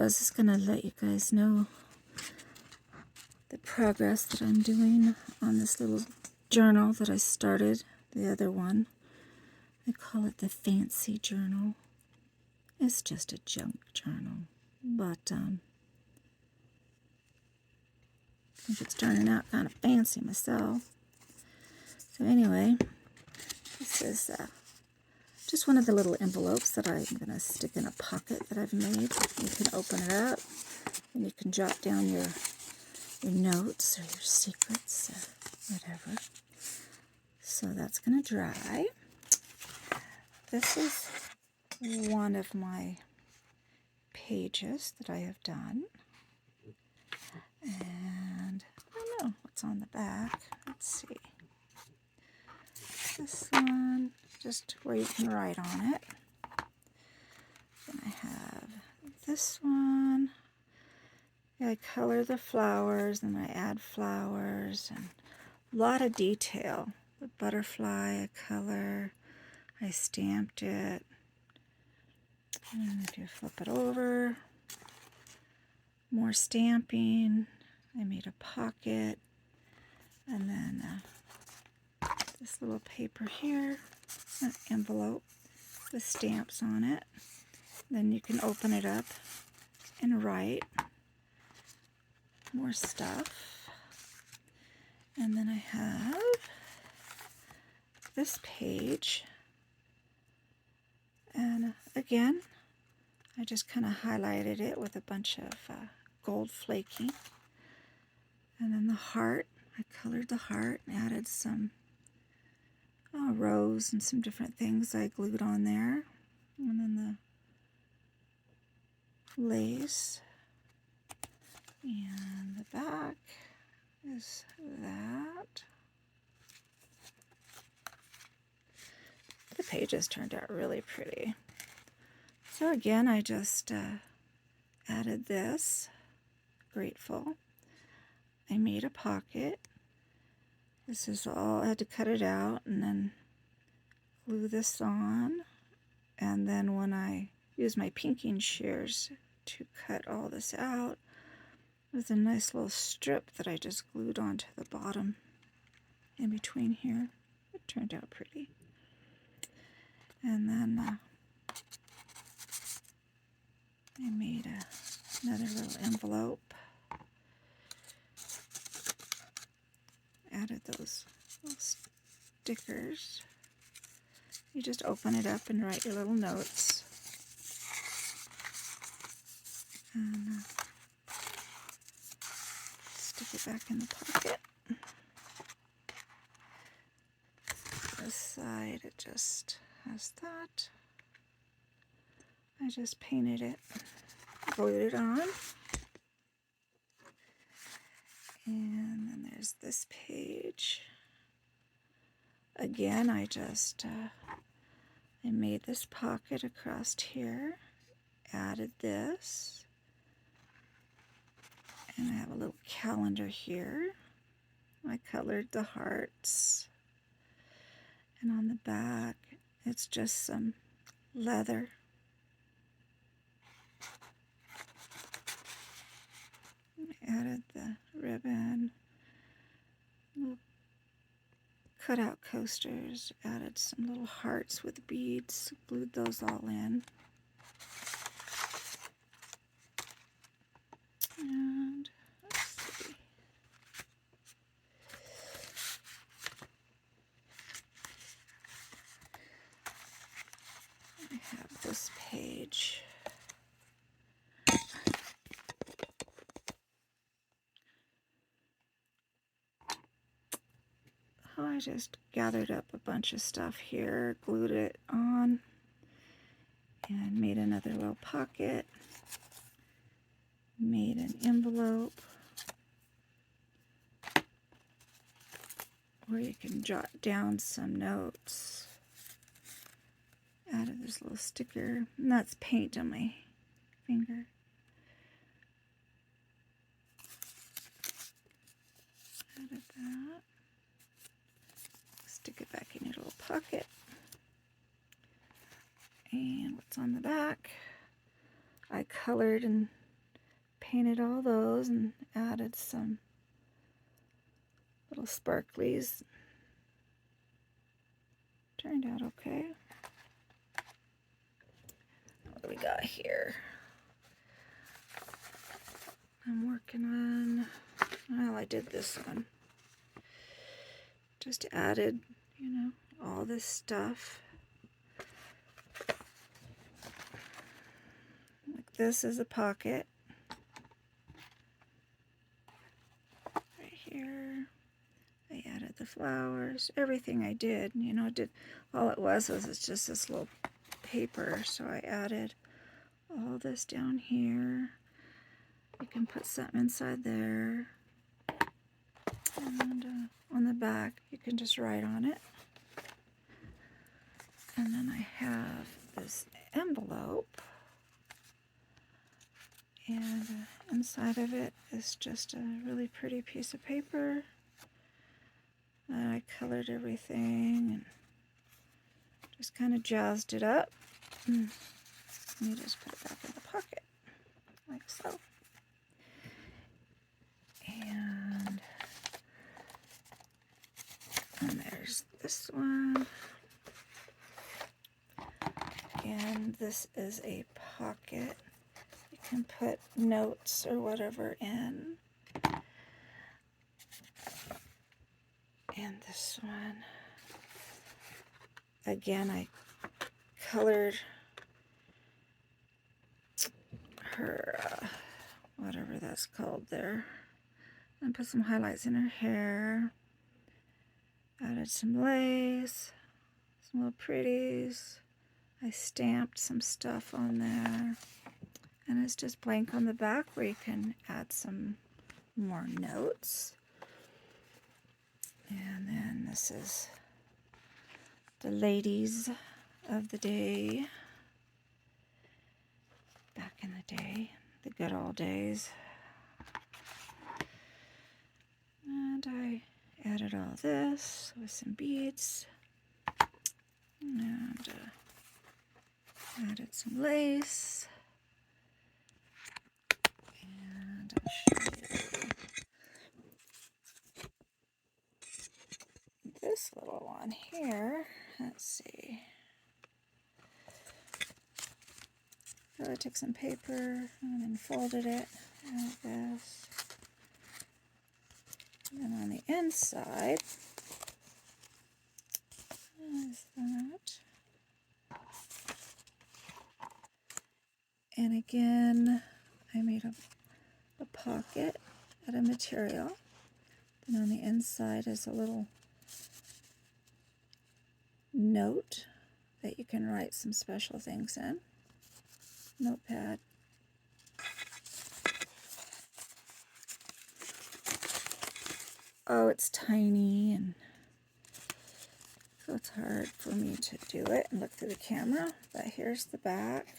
I was just gonna let you guys know the progress that I'm doing on this little journal that I started, the other one. I call it the Fancy Journal. It's just a junk journal, but I think it's turning out kind of fancy myself. So anyway, this is just one of the little envelopes that I'm going to stick in a pocket that I've made. You can open it up and you can jot down your notes or your secrets or whatever. So that's going to dry. This is one of my pages that I have done. And I don't know what's on the back. Let's see. This one, just where you can write on it. Then I have this one. I color the flowers and I add flowers and a lot of detail. The butterfly I color, I stamped it. And if you flip it over, more stamping. I made a pocket, and then this little paper here, an envelope with stamps on it. Then you can open it up and write more stuff. And then I have this page, and again, I just kind of highlighted it with a bunch of gold flaking. And then the heart, I colored the heart and added some rose and some different things I glued on there. And then the lace. And the back is that. The pages turned out really pretty. So again, I just added this, grateful. I made a pocket. This is all, I had to cut it out and then glue this on. And then when I use my pinking shears to cut all this out, with a nice little strip that I just glued onto the bottom in between here. It turned out pretty. And then I made another little envelope. Added those little stickers. You just open it up and write your little notes. And stick it back in the pocket. This side, it just has that. I just painted it, glued it on. And then there's this page. Again, I just I made this pocket across here, added this, and I have a little calendar here. I colored the hearts, and on the back it's just some leather. I added the ribbon, little cutout coasters, added some little hearts with beads, glued those all in. And let's see. I have this page. Oh, I just gathered up a bunch of stuff here, glued it on, and made another little pocket. Made an envelope where you can jot down some notes. Added this little sticker, and that's paint on my finger. Added that. Stick it back in your little pocket. And what's on the back? I colored and painted all those and added some little sparklies. Turned out okay. What do we got here? I'm working on, well, I did this one. Just added, you know, all this stuff. Like this is a pocket. Right here. I added the flowers, everything I did, you know, all it was it's just this little paper, so I added all this down here. You can put something inside there, and on the back you can just write on it. And then I have this envelope, and inside of it is just a really pretty piece of paper. I colored everything and just kind of jazzed it up. Let me just put it back in the pocket, like so. And there's this one. And this is a pocket. You can put notes or whatever in. And this one, again, I colored her, whatever that's called there, and put some highlights in her hair. Added some lace, some little pretties. I stamped some stuff on there. And it's just blank on the back where you can add some more notes. And then this is the ladies of the day. Back in the day, the good old days. And I added all this with some beads. And added some lace. And I'll show you this little one here. Let's see. So I took some paper and then folded it like this. And then on the inside is that. And again, I made a pocket out of material. And on the inside is a little note that you can write some special things in. Notepad. Oh, it's tiny, and so it's hard for me to do it and look through the camera. But here's the back.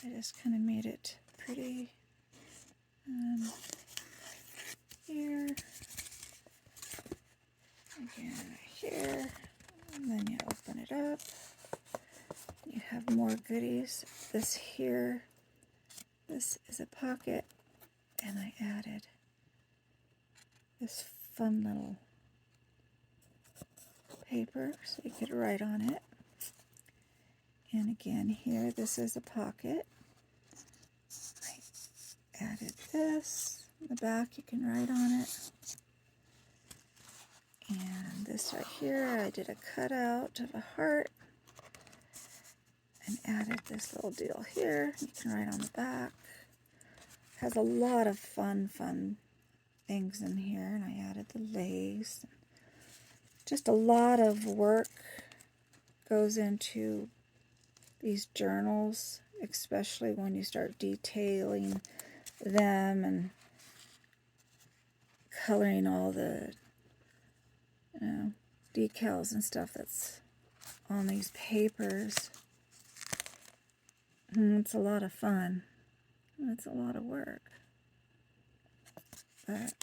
I just kind of made it pretty. Here. Again, right here. And then you open it up. You have more goodies. This here. This is a pocket. And I added this fun little paper so you could write on it. And again here, this is a pocket. I added this. In the back you can write on it. And this right here, I did a cutout of a heart and added this little deal here. You can write on the back. Has a lot of fun things in here, and I added the lace. Just a lot of work goes into these journals, especially when you start detailing them and coloring all the decals and stuff that's on these papers. It's a lot of fun. It's a lot of work. But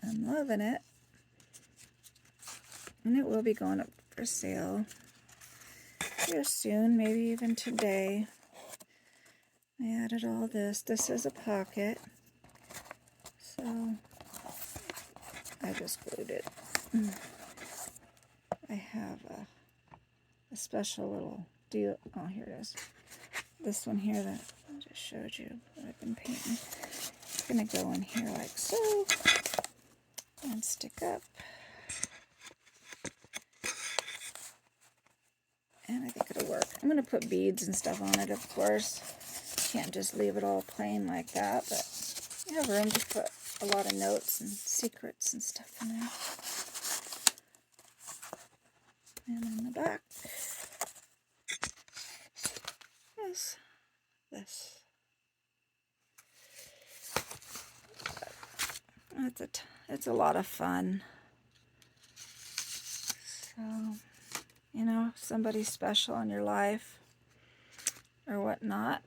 I'm loving it. And it will be going up for sale here soon, maybe even today. I added all this. This is a pocket, so I just glued it. I have a special little deal. Oh, here it is. This one here that I just showed you that I've been painting. It's going to go in here like so and stick up. And I think it'll work. I'm going to put beads and stuff on it, of course. Can't just leave it all plain like that, but you have room to put a lot of notes and secrets and stuff in there. And on the back is this. It's a lot of fun. So, you know, somebody special in your life or whatnot.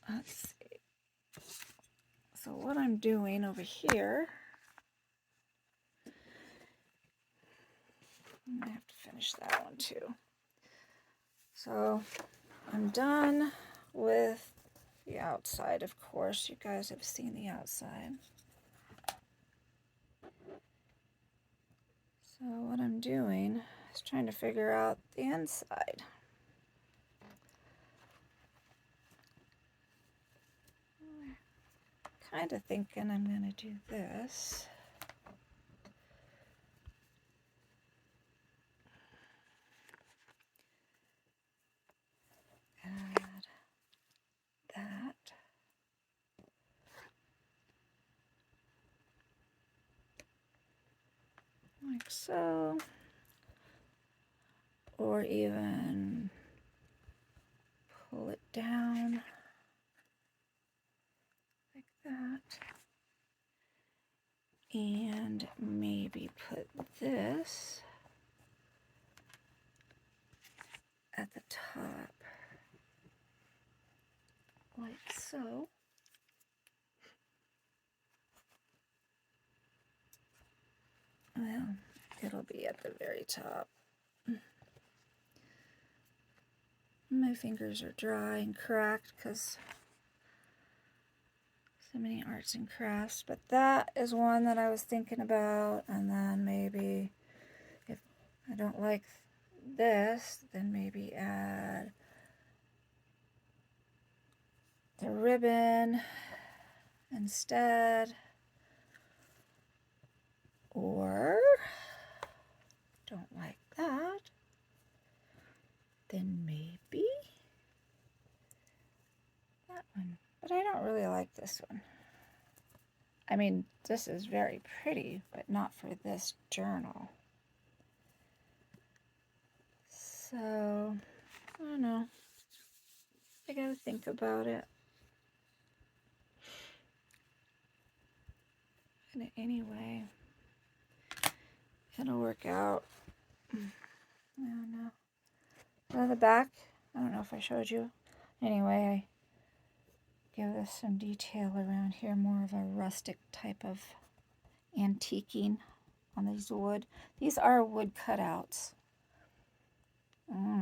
Let's see. So what I'm doing over here, I have to finish that one too. So I'm done with the outside, of course. You guys have seen the outside. So what I'm doing is trying to figure out the inside. Kind of thinking I'm going to do this. Add that. Like so. Or even pull it down like that. And maybe put this at the top, like so. Well, it'll be at the very top. My fingers are dry and cracked because so many arts and crafts, but that is one that I was thinking about. And then maybe if I don't like this, then maybe add the ribbon instead. Or don't like that, then maybe that one. But I don't really like this one. I mean, this is very pretty, but not for this journal. So, I don't know. I gotta think about it. And anyway, it'll work out. I don't know. On the back, I don't know if I showed you. Anyway, I give this some detail around here, more of a rustic type of antiquing on these wood. These are wood cutouts.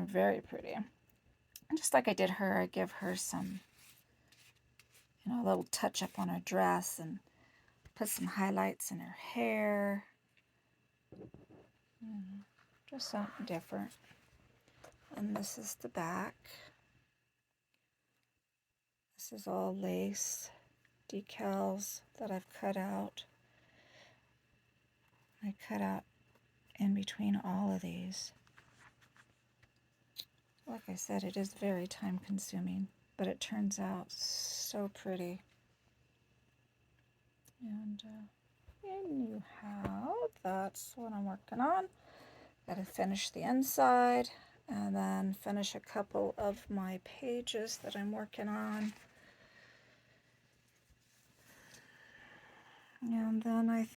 Very pretty. And just like I did her, I give her some, you know, a little touch up on her dress and put some highlights in her hair. Just something different. And this is the back. This is all lace decals that I've cut out. I cut out in between all of these. Like I said, it is very time consuming, but it turns out so pretty. And anyhow, that's what I'm working on. Got to finish the inside and then finish a couple of my pages that I'm working on. And then I